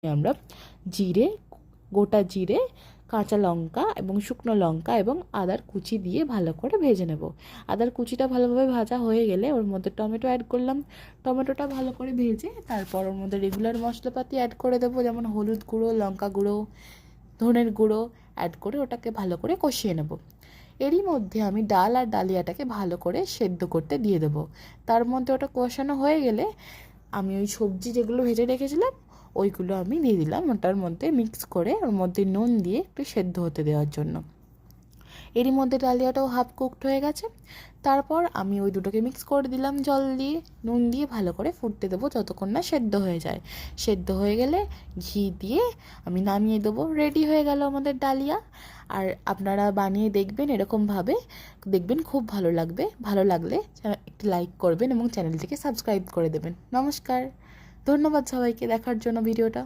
আমরা জিরে, গোটা জিরে, কাঁচা লঙ্কা এবং শুকনো লঙ্কা এবং আদার কুচি দিয়ে ভালো করে ভেজে নেব। আদার কুচিটা ভালোভাবে ভাজা হয়ে গেলে ওর মধ্যে টমেটো অ্যাড করলাম। টমেটোটা ভালো করে ভেজে তারপর ওর মধ্যে রেগুলার মশলাপাতি অ্যাড করে দেবো, যেমন হলুদ গুঁড়ো, লঙ্কা গুঁড়ো, ধনের গুঁড়ো অ্যাড করে ওটাকে ভালো করে কষিয়ে নেব। এরই মধ্যে আমি ডাল আর ডালিয়াটাকে ভালো করে সেদ্ধ করতে দিয়ে দেবো। তার মধ্যে ওটা কষানো হয়ে গেলে আমি ওই সবজি যেগুলো ভেজে রেখেছিলাম ওইগুলো আমি দিয়ে দিলাম ওটার মধ্যে, মিক্স করে ওর মধ্যে নুন দিয়ে একটু সেদ্ধ হতে দেওয়ার জন্য। এরই মধ্যে ডালিয়াটাও হাফ কুকড হয়ে গেছে। তারপর আমি ওই দুটোকে মিক্স করে দিলাম জল দিয়ে, নুন দিয়ে ভালো করে ফুটতে দেবো যতক্ষণ না সেদ্ধ হয়ে যায়। সেদ্ধ হয়ে গেলে ঘি দিয়ে আমি নামিয়ে দেবো। রেডি হয়ে গেল আমাদের ডালিয়া। আর আপনারা বানিয়ে দেখবেন এরকমভাবে, দেখবেন খুব ভালো লাগবে। ভালো লাগলে একটি লাইক করবেন এবং চ্যানেলটিকে সাবস্ক্রাইব করে দেবেন। নমস্কার, ধন্যবাদ সবাইকে দেখার জন্য ভিডিওটা।